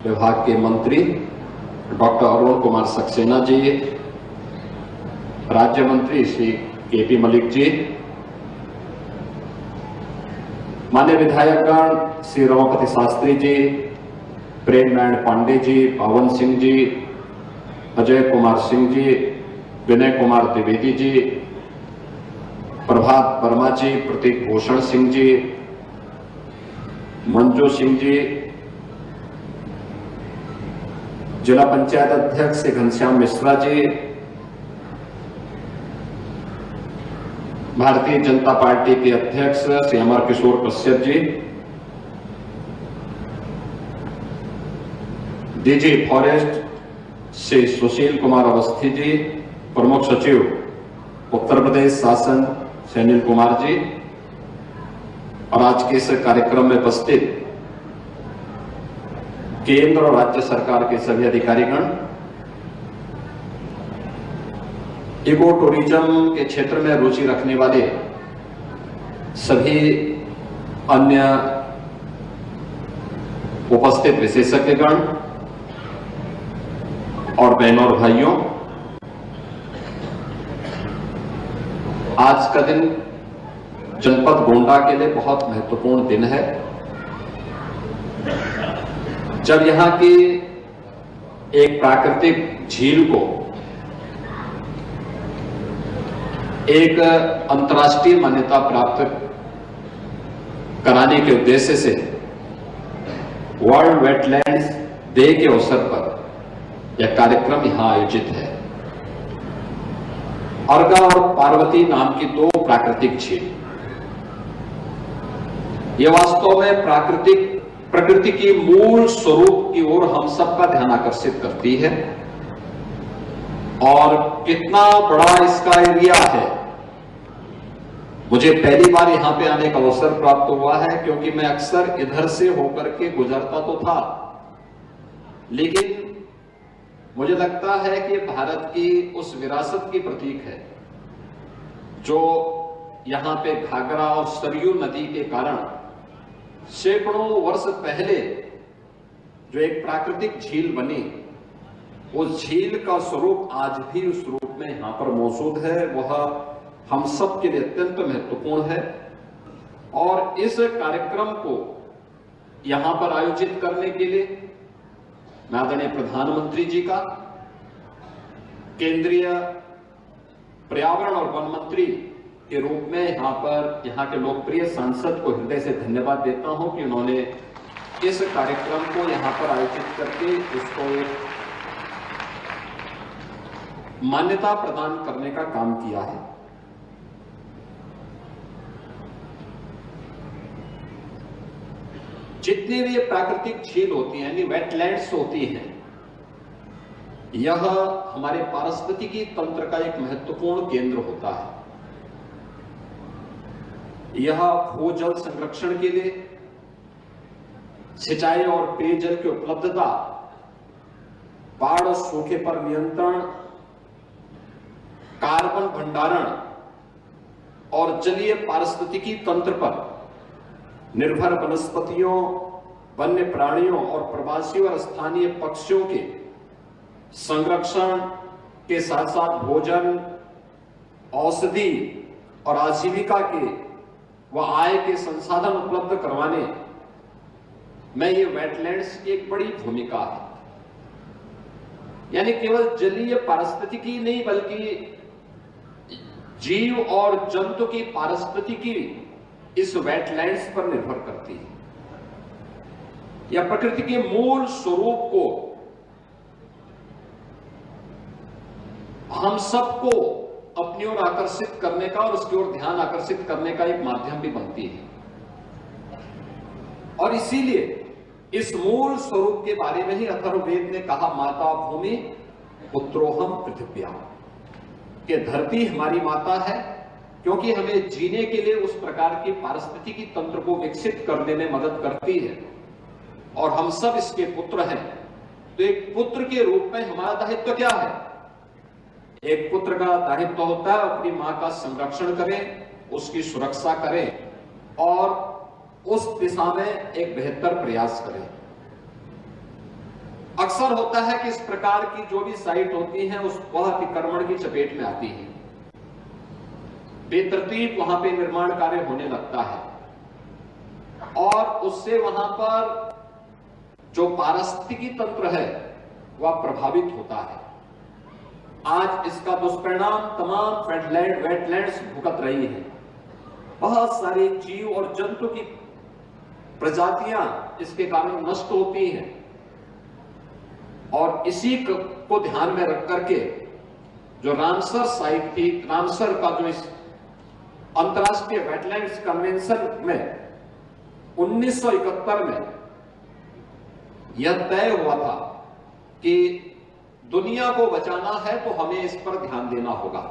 विभाग के मंत्री डॉक्टर अरुण कुमार सक्सेना जी, राज्य मंत्री श्री के.पी. मलिक जी, मान्य विधायकगण श्री रमापति शास्त्री जी, प्रेम नारायण पांडे जी, पावन सिंह जी, अजय कुमार सिंह जी, विनय कुमार द्विवेदी जी, प्रभात वर्मा जी, प्रतीक भूषण सिंह जी, मंजू सिंह जी, जिला पंचायत अध्यक्ष श्री घनश्याम मिश्रा जी, भारतीय जनता पार्टी के अध्यक्ष श्री अमर किशोर कश्यप जी, डीजी फॉरेस्ट श्री सुशील कुमार अवस्थी जी, प्रमुख सचिव उत्तर प्रदेश शासन श्री अनिल कुमार जी, और आज के इस कार्यक्रम में उपस्थित केंद्र और राज्य सरकार के सभी अधिकारीगण, इको टूरिज्म के क्षेत्र में रुचि रखने वाले सभी अन्य उपस्थित विशेषज्ञगण और बहनों और भाइयों, आज का दिन जनपद गोंडा के लिए बहुत महत्वपूर्ण दिन है, जब यहां की एक प्राकृतिक झील को एक अंतर्राष्ट्रीय मान्यता प्राप्त कराने के उद्देश्य से वर्ल्ड वेटलैंड्स डे के अवसर पर यह कार्यक्रम यहां आयोजित है। अर्गा और पार्वती नाम की दो प्राकृतिक झील, यह वास्तव में प्रकृति की मूल स्वरूप की ओर हम सबका ध्यान आकर्षित करती है, और कितना बड़ा इसका एरिया है। मुझे पहली बार यहां पे आने का अवसर प्राप्त हुआ है, क्योंकि मैं अक्सर इधर से होकर के गुजरता तो था, लेकिन मुझे लगता है कि भारत की उस विरासत की प्रतीक है जो यहां पे घाघरा और सरयू नदी के कारण सैकड़ों वर्ष पहले जो एक प्राकृतिक झील बनी, उस झील का स्वरूप आज भी उस रूप में यहां पर मौजूद है। वह हम सब के लिए अत्यंत महत्वपूर्ण है, और इस कार्यक्रम को यहां पर आयोजित करने के लिए मैं आदरणीय प्रधानमंत्री जी का, केंद्रीय पर्यावरण और वन मंत्री के रूप में यहाँ के लोकप्रिय सांसद को हृदय से धन्यवाद देता हूं कि उन्होंने इस कार्यक्रम को यहाँ पर आयोजित करके इसको एक मान्यता प्रदान करने का काम किया है। जितनी भी प्राकृतिक झील होती हैं, यानी वेटलैंड्स होती हैं, यह हमारे पारिस्थितिकी तंत्र का एक महत्वपूर्ण केंद्र होता है। यह भूजल संरक्षण के लिए, सिंचाई और पेयजल की उपलब्धता, बाढ़ और सूखे पर नियंत्रण, कार्बन भंडारण और जलीय पारिस्थितिकी तंत्र पर निर्भर वनस्पतियों, वन्य प्राणियों और प्रवासी और स्थानीय पक्षियों के संरक्षण के साथ साथ भोजन, औषधि और आजीविका के व आय के संसाधन उपलब्ध करवाने में ये वेटलैंड्स की एक बड़ी भूमिका है। यानी केवल जलीय पारिस्थितिकी नहीं, बल्कि जीव और जंतु की पारिस्थितिकी इस वेटलैंड्स पर निर्भर करती है। यह प्रकृति के मूल स्वरूप को हम सबको अपनी ओर आकर्षित करने का और उसकी ओर ध्यान आकर्षित करने का एक माध्यम भी बनती है, और इसीलिए इस मूल स्वरूप के बारे में ही अथर्ववेद ने कहा, माता भूमि पुत्रोहम पृथिव्या, कि धरती हमारी माता है, क्योंकि हमें जीने के लिए उस प्रकार की पारिस्थितिकी तंत्र को विकसित करने में मदद करती है, और हम सब इसके पुत्र हैं। तो एक पुत्र के रूप में हमारा दायित्व क्या है? एक पुत्र का दायित्व होता है अपनी मां का संरक्षण करें, उसकी सुरक्षा करें और उस दिशा में एक बेहतर प्रयास करें। अक्सर होता है कि इस प्रकार की जो भी साइट होती है उस वह अतिक्रमण की चपेट में आती है, बेतरतीब वहां पे निर्माण कार्य होने लगता है और उससे वहां पर जो पारिस्थितिकी तंत्र है वह प्रभावित होता है। आज इसका दुष्परिणाम तमाम वेटलैंड्स भुगत रही है। बहुत सारे जीव और जंतु की प्रजातियां इसके कारण नष्ट होती हैं और इसी को ध्यान में रख करके जो रामसर साइट थी, रामसर का जो इस अंतर्राष्ट्रीय वेटलैंड्स कन्वेंशन में 1971 में यह तय हुआ था कि दुनिया को बचाना है तो हमें इस पर ध्यान देना होगा।